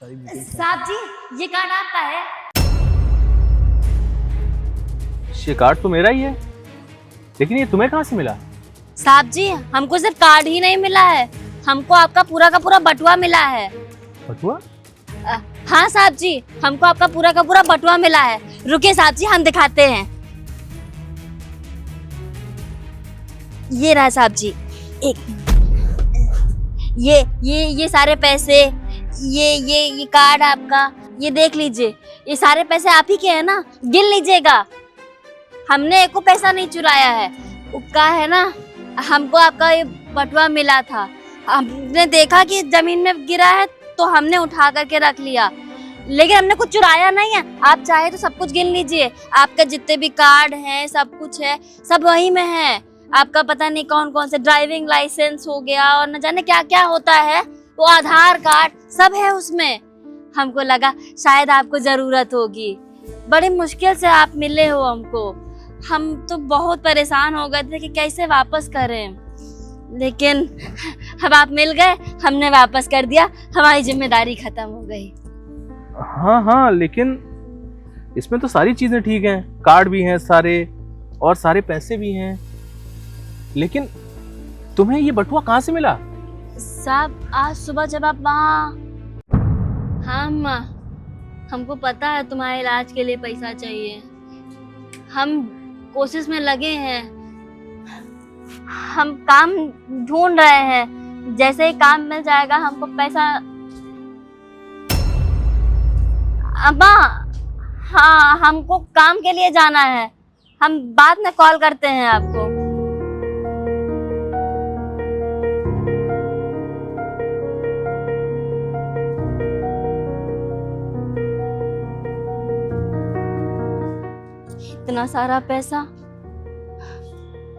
सारी डिटेल्स। साहब जी ये कार्ड आपका है। ये कार्ड तो मेरा ही है, लेकिन ये तुम्हें कहाँ से मिला? साहब जी हमको सिर्फ कार्ड ही नहीं मिला है, हमको आपका पूरा का पूरा बटुआ मिला है। बटुआ? हाँ साहब जी, हमको आपका पूरा का पूरा बटुआ मिला है। रुकिए साहब जी हम दिखाते हैं। ये रहा साहब जी, एक ये सारे पैसे, ये कार्ड आपका, ये देख लीजिए। ये सारे पैसे आप ही के हैं ना, गिन लीजिएगा। हमने एक को पैसा नहीं चुराया है। क्या है ना, हमको आपका ये बटुआ मिला था, हमने देखा कि जमीन में गिरा है तो हमने उठा करके रख लिया, लेकिन हमने कुछ चुराया नहीं है। आप चाहे तो सब कुछ गिन लीजिए, आपके जितने भी कार्ड हैं सब कुछ है, सब वही में है। आपका पता नहीं कौन कौन से ड्राइविंग लाइसेंस हो गया और न जाने क्या क्या होता है, वो आधार कार्ड सब है उसमें। हमको लगा शायद आपको जरूरत होगी, बड़ी मुश्किल से आप मिले हो हमको। हम तो बहुत परेशान हो गए थे कि कैसे वापस करें, लेकिन अब आप मिल गए, हमने वापस कर दिया, हमारी जिम्मेदारी खत्म हो गई। हाँ, लेकिन इसमें तो सारी चीजें ठीक हैं, कार्ड भी हैं सारे और सारे पैसे भी हैं, लेकिन तुम्हें ये बटुआ कहाँ से मिला? साहब आज सुबह जब आप वहाँ, हाँ अम्मा, हमको पता है तुम्हारे इलाज के लिए पैसा चाहिए, हम कोशिश में लगे हैं, हम काम ढूंढ रहे हैं, जैसे ही काम मिल जाएगा हमको पैसा। अम्मा हाँ, हमको काम के लिए जाना है, हम बाद में कॉल करते हैं आपको। इतना सारा पैसा,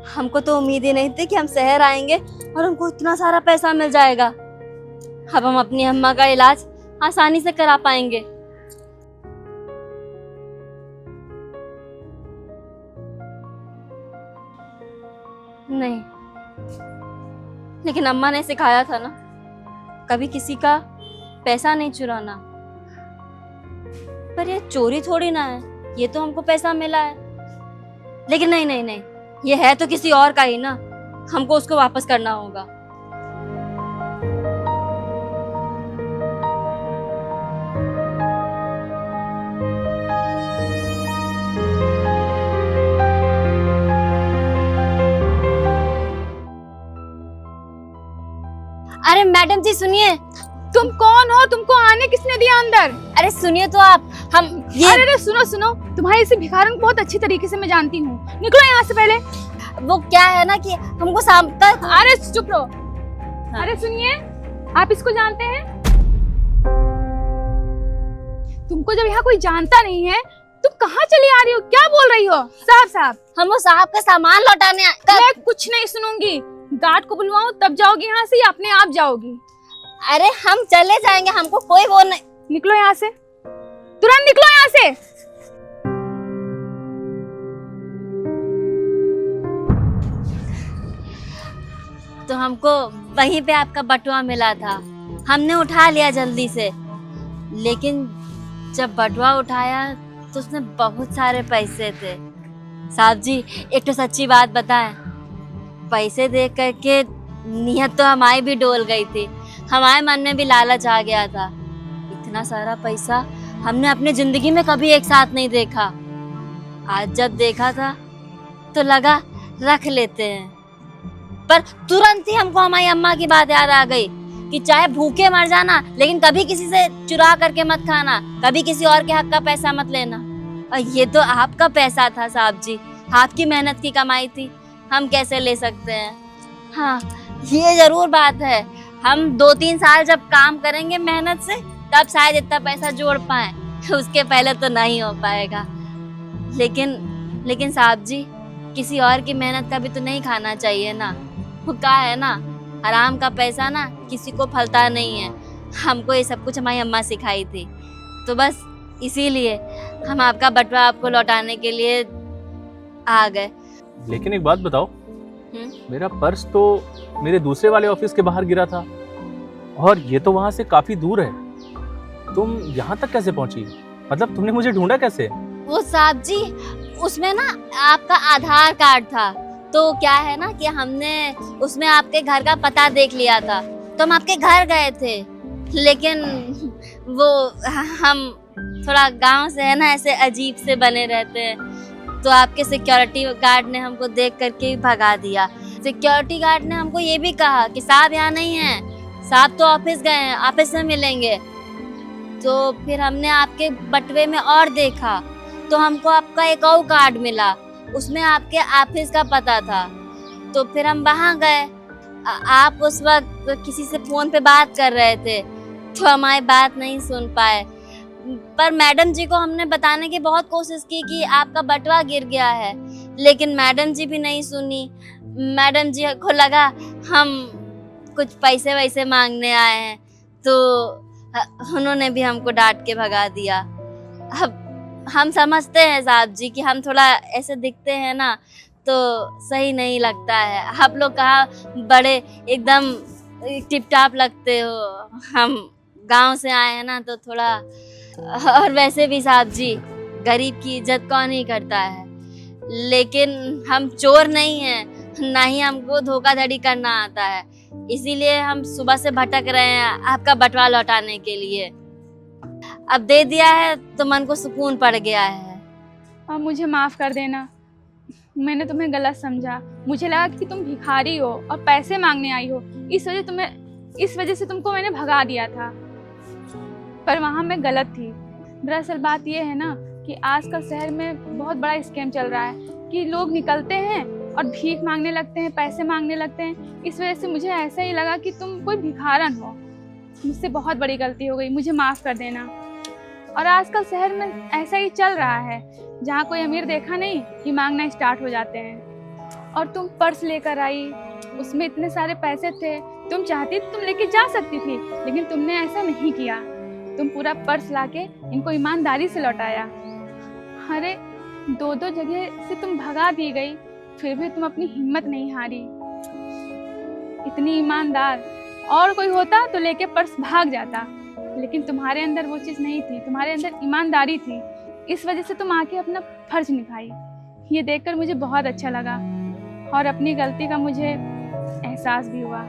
हमको तो उम्मीद ही नहीं थी कि हम शहर आएंगे और हमको इतना सारा पैसा मिल जाएगा। अब हम अपनी अम्मा का इलाज आसानी से करा पाएंगे। नहीं, लेकिन अम्मा ने सिखाया था ना, कभी किसी का पैसा नहीं चुराना। पर ये चोरी थोड़ी ना है, ये तो हमको पैसा मिला है। लेकिन नहीं, ये है तो किसी और का ही ना, हमको उसको वापस करना होगा। अरे मैडम जी सुनिए। तुम कौन हो? तुमको आने किसने दिया अंदर? अरे सुनिए तो आप, हम ये अरे सुनो, तुम्हारे इस भिखारन को बहुत अच्छी तरीके से मैं जानती हूँ, निकलो यहाँ से पहले। वो क्या है ना कि हमको शाम तक। अरे चुप रहो। हाँ। अरे सुनिए, आप इसको जानते हैं? तुमको जब यहाँ कोई जानता नहीं है, तुम कहाँ चली आ रही हो? क्या बोल रही हो? साहब हम वो साहब का सामान लौटाने मैं कुछ नहीं सुनूंगी। गार्ड को बुलवाऊं तब जाओगी यहाँ से या अपने आप जाओगी? अरे हम चले जाएंगे, हमको कोई वो नहीं। निकलो यहाँ से, तुरंत निकलो यहाँ से। तो हमको वहीं पे आपका बटुआ मिला था, हमने उठा लिया जल्दी से, लेकिन जब बटुआ उठाया तो उसमें बहुत सारे पैसे थे। साहब जी एक तो सच्ची बात बताएं, पैसे देख करके नियत तो हमारी भी डोल गई थी, हमारे मन में भी लालच आ गया था। इतना सारा पैसा हमने अपनी जिंदगी में कभी एक साथ नहीं देखा। आज जब देखा था तो लगा रख लेते हैं, पर तुरंत ही हमको हमारी अम्मा की बात याद आ गई कि चाहे भूखे मर जाना, लेकिन कभी किसी से चुरा करके मत खाना, कभी किसी और के हक का पैसा मत लेना। और ये तो आपका पैसा था साहब जी, आपकी मेहनत की कमाई थी, हम कैसे ले सकते हैं। हाँ ये जरूर बात है, हम 2-3 साल जब काम करेंगे मेहनत से तब शायद इतना पैसा जोड़ पाए, उसके पहले तो नहीं हो पाएगा। लेकिन साहब जी किसी और की मेहनत का भी तो नहीं खाना चाहिए ना। वो क्या है ना, हराम का पैसा ना किसी को फलता नहीं है। हमको ये सब कुछ हमारी अम्मा सिखाई थी, तो बस इसीलिए हम आपका बटुआ आपको लौटाने के लिए आ गए। लेकिन एक बात बताओ, मेरा पर्स तो मेरे दूसरे वाले ऑफिस के बाहर गिरा था और ये तो वहां से काफी दूर है, तुम यहाँ तक कैसे पहुंची? मतलब तुमने मुझे ढूंढा कैसे? वो साहब जी, उसमें ना आपका आधार कार्ड था, तो क्या है ना कि हमने उसमें आपके घर का पता देख लिया था, तो हम आपके घर गए थे। लेकिन वो हम थोड़ा गांव से है ना, ऐसे अजीब से बने रहते हैं, तो आपके सिक्योरिटी गार्ड ने हमको देख करके ही भगा दिया। सिक्योरिटी गार्ड ने हमको ये भी कहा कि साहब यहाँ नहीं है, साहब तो ऑफिस गए हैं, ऑफिस में मिलेंगे। तो फिर हमने आपके बटवे में और देखा, तो हमको आपका एक और कार्ड मिला, उसमें आपके ऑफिस का पता था। तो फिर हम वहाँ गए। आप उस वक्त किसी से फोन पे बात कर रहे थे, तो हमारी बात नहीं सुन पाए। पर मैडम जी को हमने बताने की बहुत कोशिश की कि आपका बटवा गिर गया है, लेकिन मैडम जी भी नहीं सुनी। मैडम जी को लगा हम कुछ पैसे वैसे मांगने आए हैं, तो उन्होंने भी हमको डांट के भगा दिया। अब हम समझते हैं साहब जी कि हम थोड़ा ऐसे दिखते हैं ना, तो सही नहीं लगता है। आप लोग कहाँ बड़े एकदम टिप टाप लगते हो, हम गांव से आए हैं ना, तो थोड़ा। और वैसे भी साहब जी, गरीब की इज्जत कौन ही करता है। लेकिन हम चोर नहीं हैं, ना ही हमको धोखाधड़ी करना आता है, इसीलिए हम सुबह से भटक रहे हैं आपका बटवा लौटाने के लिए। अब दे दिया है तो मन को सुकून पड़ गया है। अब मुझे माफ़ कर देना, मैंने तुम्हें गलत समझा। मुझे लगा कि तुम भिखारी हो और पैसे मांगने आई हो, इस वजह से तुमको मैंने भगा दिया था, पर वहाँ मैं गलत थी। दरअसल बात यह है ना कि आजकल शहर में बहुत बड़ा स्कैम चल रहा है कि लोग निकलते हैं और भीख मांगने लगते हैं, पैसे मांगने लगते हैं। इस वजह से मुझे ऐसा ही लगा कि तुम कोई भिखारन हो। मुझसे बहुत बड़ी गलती हो गई, मुझे माफ़ कर देना। और आजकल शहर में ऐसा ही चल रहा है, जहाँ कोई अमीर देखा नहीं कि मांगना स्टार्ट हो जाते हैं। और तुम पर्स लेकर आई, उसमें इतने सारे पैसे थे, तुम चाहती तुम लेके जा सकती थी, लेकिन तुमने ऐसा नहीं किया। तुम पूरा पर्स लाके इनको ईमानदारी से लौटाया। अरे 2-2 जगह से तुम भगा दी गई, फिर भी तुम अपनी हिम्मत नहीं हारी। इतनी ईमानदार और कोई होता तो लेके पर्स भाग जाता, लेकिन तुम्हारे अंदर वो चीज़ नहीं थी, तुम्हारे अंदर ईमानदारी थी। इस वजह से तुम आके अपना फर्ज निभाई। ये देखकर मुझे बहुत अच्छा लगा और अपनी गलती का मुझे एहसास भी हुआ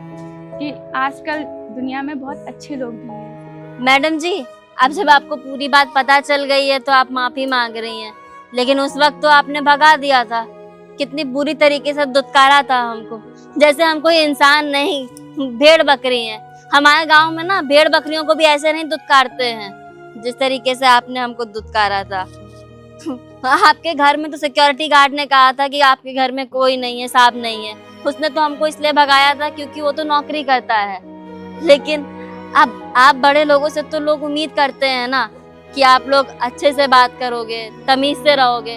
कि आजकल दुनिया में बहुत अच्छे लोग भी हैं। मैडम जी, अब जब आपको पूरी बात पता चल गई है तो आप माफी मांग रही हैं, लेकिन उस वक्त तो आपने भगा दिया था। कितनी बुरी तरीके से दुत्कारा था हमको, जैसे हम कोई इंसान नहीं, भेड़ बकरी हैं। हमारे गांव में ना भेड़ बकरियों को भी ऐसे नहीं दुत्कारते हैं जिस तरीके से आपने हमको दुत्कारा था। आपके घर में तो सिक्योरिटी गार्ड ने कहा था कि आपके घर में कोई नहीं है, साहब नहीं है। उसने तो हमको इसलिए भगाया था क्योंकि वो तो नौकरी करता है। लेकिन अब आप बड़े लोगों से तो लोग उम्मीद करते हैं ना कि आप लोग अच्छे से बात करोगे, तमीज से रहोगे।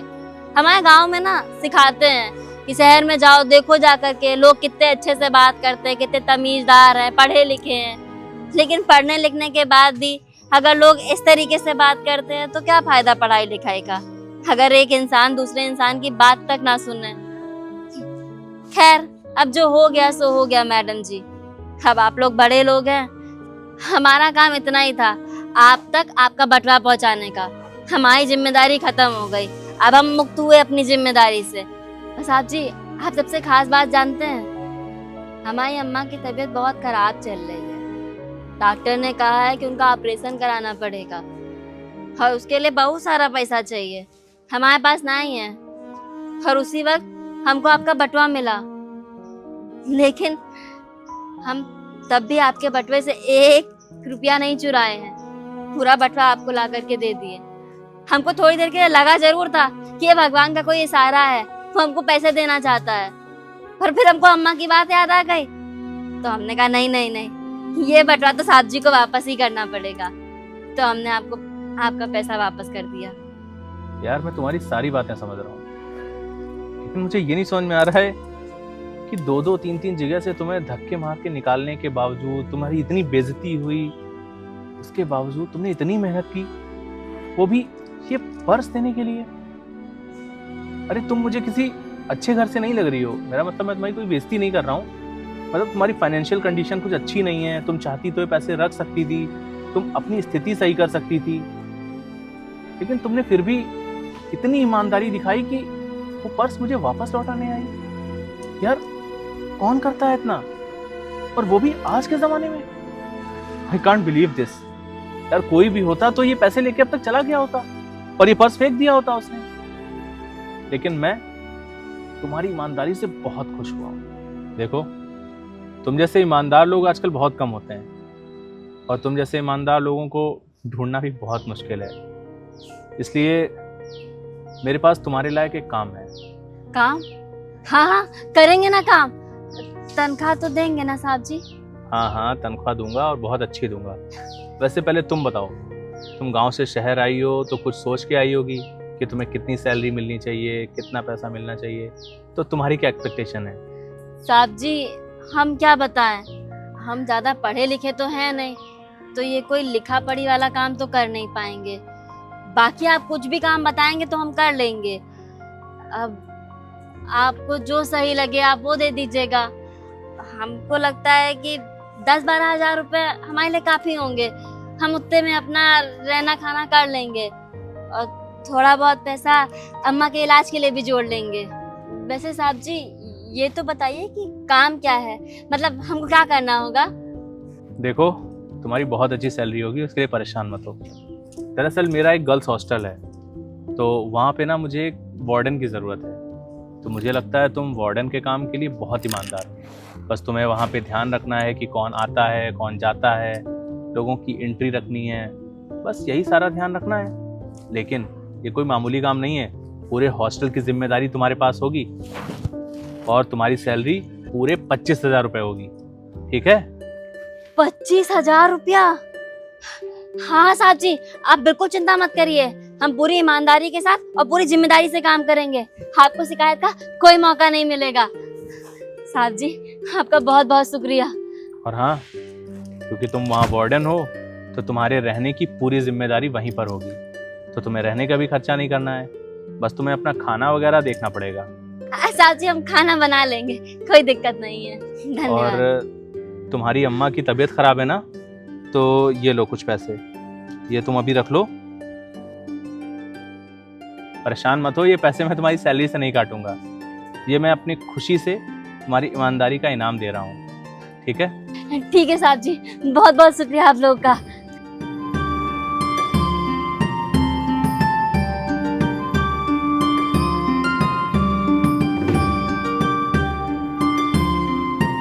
हमारे गांव में ना सिखाते हैं कि शहर में जाओ, देखो जाकर के लोग कितने अच्छे से बात करते हैं, कितने तमीजदार हैं, पढ़े लिखे हैं। लेकिन पढ़ने लिखने के बाद भी अगर लोग इस तरीके से बात करते हैं तो क्या फायदा पढ़ाई लिखाई का, अगर एक इंसान दूसरे इंसान की बात तक ना सुने। खैर, अब जो हो गया सो हो गया मैडम जी। अब आप लोग बड़े लोग हैं, हमारा काम इतना ही था, आप तक आपका बटवा पहुंचाने का। हमारी जिम्मेदारी खत्म हो गई, अब हम मुक्त हुए अपनी जिम्मेदारी से। बस आप जी, आप सबसे खास बात जानते हैं, हमारी अम्मा की तबीयत बहुत खराब चल रही है। डॉक्टर ने कहा है कि उनका ऑपरेशन कराना पड़ेगा और उसके लिए बहुत सारा पैसा चाहिए, हमारे पास नहीं है। और उसी वक्त हमको आपका बटवा मिला, लेकिन हम तब भी आपके बटवे से 1 रुपया नहीं चुराए हैं, पूरा बटवा आपको ला करके दे दिए। हमको थोड़ी देर के लिए लगा जरूर था कि ये भगवान का कोई इशारा है, वो हमको पैसे देना चाहता है, पर फिर हमको अम्मा की बात याद आ गई, तो हमने कहा नहीं नहीं नहीं, ये बटवा तो साहब जी को वापस ही करना पड़ेगा। तो हमने आपको आपका पैसा वापस कर दिया। यार मैं तुम्हारी सारी बातें समझ रहा हूँ, लेकिन मुझे ये नहीं समझ में आ रहा है कि 2-2, 3-3 जगह से तुम्हें धक्के मार के निकालने के बावजूद, तुम्हारी इतनी बेइज्जती हुई, उसके बावजूद तुमने इतनी मेहनत की, वो भी ये पर्स देने के लिए। अरे तुम मुझे किसी अच्छे घर से नहीं लग रही हो, मेरा मतलब मैं तुम्हारी कोई बेइज्जती नहीं कर रहा हूँ, मतलब तुम्हारी फाइनेंशियल कंडीशन कुछ अच्छी नहीं है, तुम चाहती तो ये पैसे रख सकती थी तुम अपनी स्थिति सही कर सकती थी, लेकिन तुमने फिर भी इतनी ईमानदारी दिखाई कि वो पर्स मुझे वापस लौटाने आई। यार कौन करता है इतना, और वो भी आज के जमाने में। I can't believe this. यार कोई भी होता तो ये पैसे लेके अब तक चला गया होता और ये पर्स फेंक दिया होता उसने। लेकिन मैं तुम्हारी ईमानदारी से बहुत खुश हुआ हूं। देखो, तुम जैसे ईमानदार लोग आजकल बहुत कम होते हैं, और तुम जैसे ईमानदार लोगों को ढूंढना भी बहुत मुश्किल है। इसलिए मेरे पास तुम्हारे लायक एक काम है। काम? हाँ हाँ, करेंगे ना काम। तनख्वाह तो देंगे ना साहब जी? हाँ हाँ, तनख्वाह दूंगा और बहुत अच्छी दूंगा। वैसे पहले तुम बताओ, तुम गांव से शहर आई हो तो कुछ सोच के आई होगी कि तुम्हें कितनी सैलरी मिलनी चाहिए, कितना पैसा मिलना चाहिए। तो तुम्हारी क्या एक्सपेक्टेशन है? साहब जी हम क्या बताएं, हम ज्यादा पढ़े लिखे तो हैं नहीं, तो ये कोई लिखा पढ़ी वाला काम तो कर नहीं पाएंगे। बाकी आप कुछ भी काम बताएंगे तो हम कर लेंगे। अब आपको जो सही लगे आप वो दे दीजिएगा। हमको लगता है कि 10-12 हजार रुपए हमारे लिए काफी होंगे। हम उतने में अपना रहना खाना कर लेंगे और थोड़ा बहुत पैसा अम्मा के इलाज के लिए भी जोड़ लेंगे। वैसे साहब जी ये तो बताइए कि काम क्या है, मतलब हमको क्या करना होगा? देखो, तुम्हारी बहुत अच्छी सैलरी होगी, उसके लिए परेशान मत हो। दरअसल मेरा एक गर्ल्स हॉस्टल है, तो वहाँ पे ना मुझे एक वार्डन की ज़रूरत है। तो मुझे लगता है तुम वार्डन के काम के लिए बहुत ईमानदार हो। बस तुम्हें वहाँ पे ध्यान रखना है कि कौन आता है कौन जाता है, लोगों की एंट्री रखनी है, बस यही सारा ध्यान रखना है। लेकिन ये कोई मामूली काम नहीं है, पूरे हॉस्टल की जिम्मेदारी तुम्हारे पास होगी और तुम्हारी सैलरी पूरे 25,000 रुपये होगी। ठीक है? 25,000 रुपया? हाँ साहब जी आप बिल्कुल चिंता मत करिए, हम पूरी ईमानदारी के साथ और पूरी जिम्मेदारी से काम करेंगे। आपको शिकायत का कोई मौका नहीं मिलेगा। साहब जी आपका बहुत बहुत शुक्रिया। और हाँ, क्योंकि तुम वहाँ वार्डन हो तो तुम्हारे रहने की पूरी जिम्मेदारी वहीं पर होगी, तो तुम्हें रहने का भी खर्चा नहीं करना है, बस तुम्हें अपना खाना वगैरह देखना पड़ेगा। साहब जी हम खाना बना लेंगे, कोई दिक्कत नहीं है। धन्यवाद। और तुम्हारी अम्मा की तबीयत खराब है ना, तो ये लो कुछ पैसे, ये तुम अभी रख लो। परेशान मत हो, ये पैसे मैं तुम्हारी सैलरी से नहीं काटूंगा, ये मैं अपनी खुशी से तुम्हारी ईमानदारी का इनाम दे रहा हूँ। ठीक है? ठीक है साहब जी, बहुत बहुत शुक्रिया आप लोग का।